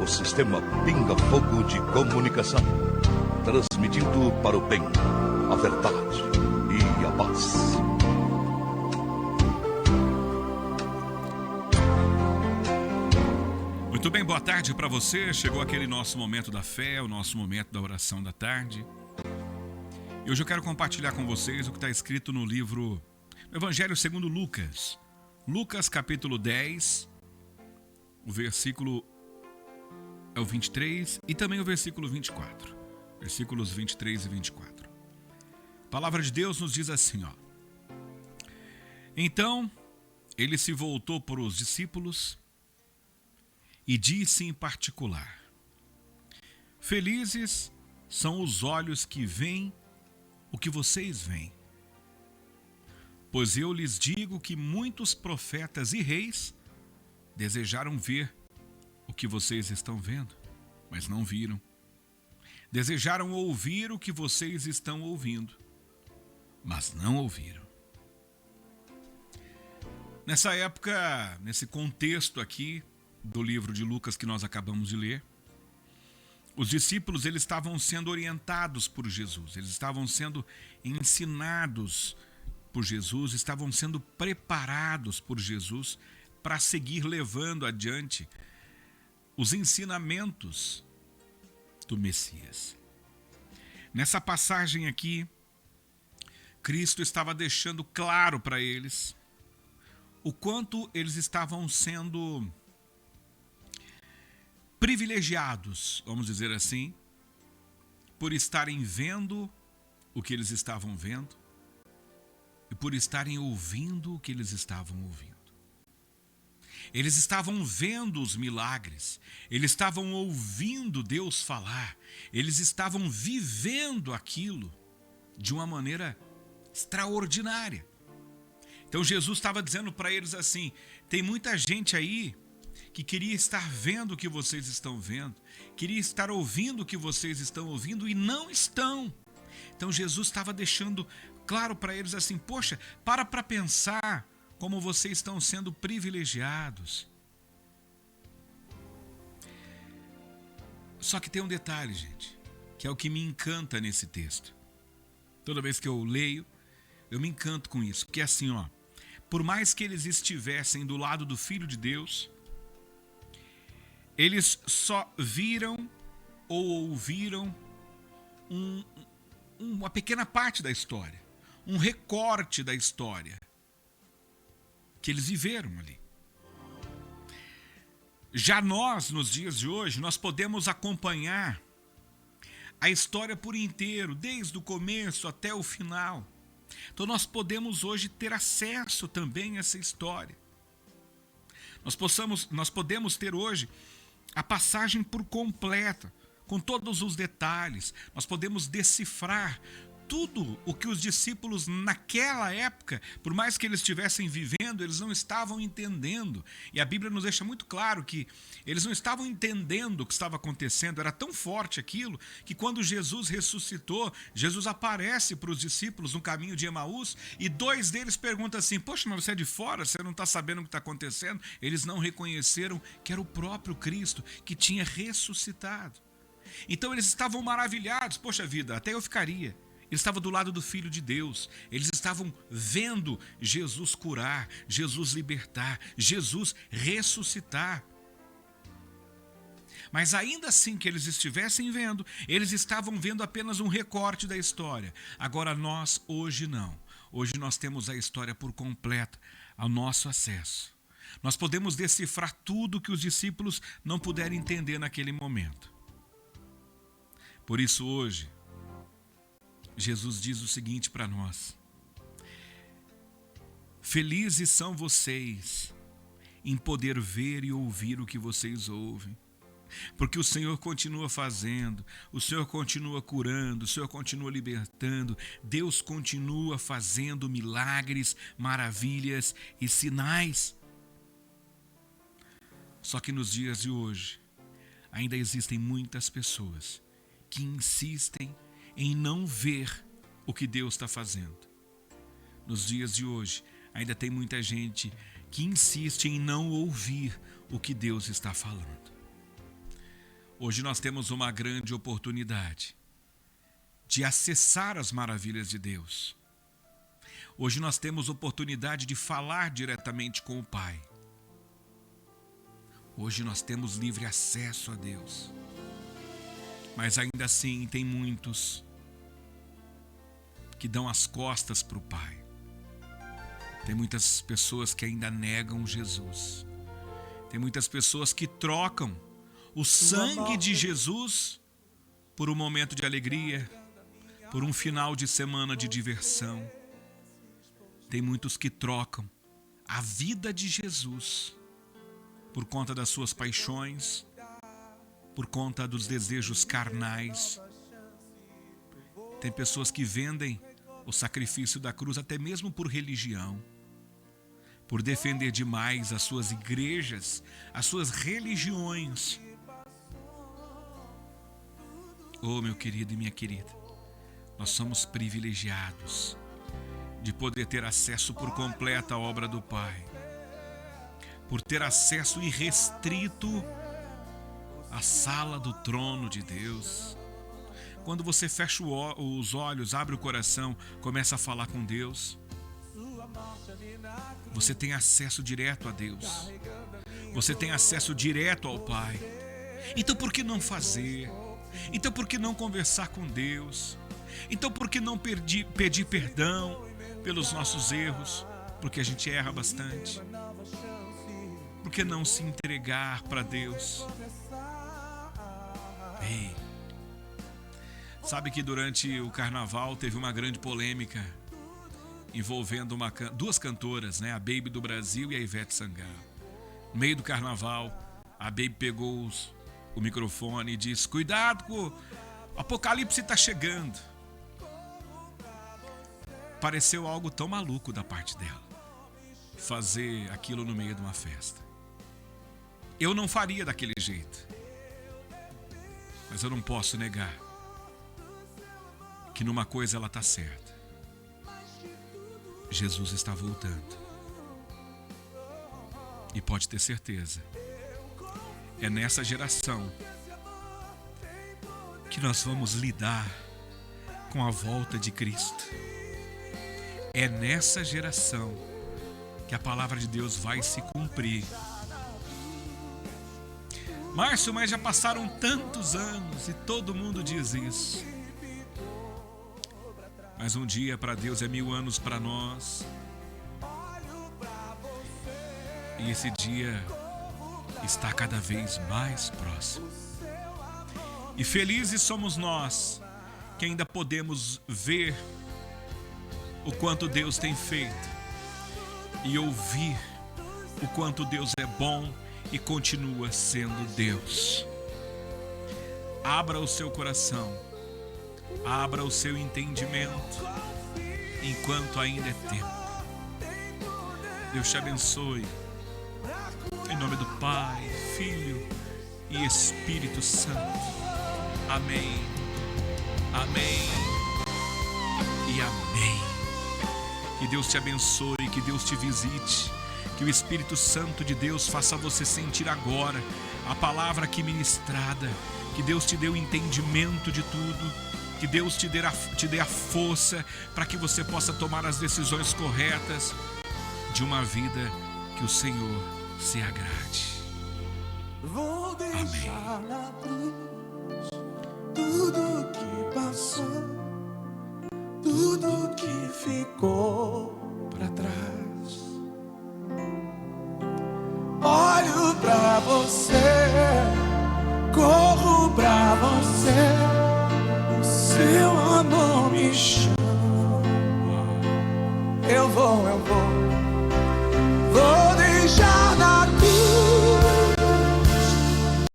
sistema Pinga Fogo de Comunicação, transmitindo para o bem, a verdade e a paz. Muito bem, boa tarde para você. Chegou aquele nosso momento da fé, o nosso momento da oração da tarde. E hoje eu quero compartilhar com vocês o que está escrito no livro Evangelho segundo Lucas. Lucas capítulo 10, o versículo é o 23 e também o versículo 24. Versículos 23 e 24. A palavra de Deus nos diz assim, ó. Então, ele se voltou para os discípulos e disse em particular: felizes são os olhos que veem o que vocês veem. Pois eu lhes digo que muitos profetas e reis desejaram ver o que vocês estão vendo, mas não viram. Desejaram ouvir o que vocês estão ouvindo, mas não ouviram. Nessa época, nesse contexto aqui do livro de Lucas que nós acabamos de ler, os discípulos eles estavam sendo orientados por Jesus, eles estavam sendo ensinados por Jesus, estavam sendo preparados por Jesus para seguir levando adiante os ensinamentos do Messias. Nessa passagem aqui, Cristo estava deixando claro para eles o quanto eles estavam sendo privilegiados, vamos dizer assim, por estarem vendo o que eles estavam vendo e por estarem ouvindo o que eles estavam ouvindo. Eles estavam vendo os milagres, eles estavam ouvindo Deus falar, eles estavam vivendo aquilo de uma maneira extraordinária. Então Jesus estava dizendo para eles assim: tem muita gente aí que queria estar vendo o que vocês estão vendo, queria estar ouvindo o que vocês estão ouvindo e não estão. Então Jesus estava deixando claro para eles assim: poxa, para pensar como vocês estão sendo privilegiados. Só que tem um detalhe, gente, que é o que me encanta nesse texto. Toda vez que eu leio, eu me encanto com isso, porque é assim, ó, por mais que eles estivessem do lado do Filho de Deus, eles só viram ou ouviram uma pequena parte da história, um recorte da história que eles viveram ali. Já nós, nos dias de hoje, nós podemos acompanhar a história por inteiro, desde o começo até o final. Então nós podemos hoje ter acesso também a essa história. Nós podemos ter hoje a passagem por completa, com todos os detalhes. Nós podemos decifrar tudo o que os discípulos naquela época, por mais que eles estivessem vivendo, eles não estavam entendendo. E a Bíblia nos deixa muito claro que eles não estavam entendendo o que estava acontecendo. Era tão forte aquilo que quando Jesus ressuscitou, Jesus aparece para os discípulos no caminho de Emaús e dois deles perguntam assim: poxa, mas você é de fora, você não está sabendo o que está acontecendo? Eles não reconheceram que era o próprio Cristo que tinha ressuscitado. Então eles estavam maravilhados. Poxa vida, até eu ficaria. Eles estavam do lado do Filho de Deus, eles estavam vendo Jesus curar, Jesus libertar, Jesus ressuscitar. Mas ainda assim que eles estivessem vendo, eles estavam vendo apenas um recorte da história. Agora nós, hoje não. Hoje nós temos a história por completa ao nosso acesso. Nós podemos decifrar tudo que os discípulos não puderam entender naquele momento. Por isso hoje, Jesus diz o seguinte para nós: felizes são vocês em poder ver e ouvir o que vocês ouvem, porque o Senhor continua fazendo, o Senhor continua curando, o Senhor continua libertando, Deus continua fazendo milagres, maravilhas e sinais. Só que nos dias de hoje, ainda existem muitas pessoas que insistem em não ver o que Deus está fazendo. Nos dias de hoje, ainda tem muita gente que insiste em não ouvir o que Deus está falando. Hoje nós temos uma grande oportunidade de acessar as maravilhas de Deus. Hoje nós temos oportunidade de falar diretamente com o Pai. Hoje nós temos livre acesso a Deus. Mas ainda assim tem muitos que dão as costas para o Pai. Tem muitas pessoas que ainda negam Jesus. Tem muitas pessoas que trocam o sangue de Jesus por um momento de alegria, por um final de semana de diversão. Tem muitos que trocam a vida de Jesus por conta das suas paixões, por conta dos desejos carnais. Tem pessoas que vendem o sacrifício da cruz até mesmo por religião, por defender demais as suas igrejas, as suas religiões. Oh, meu querido e minha querida, nós somos privilegiados de poder ter acesso por completo à obra do Pai, por ter acesso irrestrito à sala do trono de Deus. Quando você fecha os olhos, abre o coração, começa a falar com Deus, você tem acesso direto a Deus. Você tem acesso direto ao Pai. Então por que não fazer? Então por que não conversar com Deus? Então por que não pedir perdão pelos nossos erros? Porque a gente erra bastante. Por que não se entregar para Deus? Ei, sabe que durante o carnaval teve uma grande polêmica envolvendo duas cantoras, né? A Baby do Brasil e a Ivete Sangalo. No meio do carnaval, a Baby pegou o microfone e disse: cuidado, o apocalipse está chegando. Pareceu algo tão maluco da parte dela, fazer aquilo no meio de uma festa. Eu não faria daquele jeito, mas eu não posso negar que numa coisa ela está certa. Jesus está voltando. E pode ter certeza, é nessa geração que nós vamos lidar com a volta de Cristo. É nessa geração que a palavra de Deus vai se cumprir. Márcio, mas já passaram tantos anos e todo mundo diz isso. Mas um dia para Deus é 1000 anos para nós. E esse dia está cada vez mais próximo. E felizes somos nós que ainda podemos ver o quanto Deus tem feito e ouvir o quanto Deus é bom e continua sendo Deus. Abra o seu coração, abra o seu entendimento, enquanto ainda é tempo. Deus te abençoe. Em nome do Pai, Filho e Espírito Santo. Amém. Amém e amém. Que Deus te abençoe, que Deus te visite, que o Espírito Santo de Deus faça você sentir agora a palavra aqui ministrada, que Deus te dê o entendimento de tudo, que Deus te dê a força para que você possa tomar as decisões corretas de uma vida que o Senhor se agrade. Vou deixar na cruz tudo que passou, tudo que ficou pra trás. Olho pra você, corro pra você, o seu amor me chama. Eu vou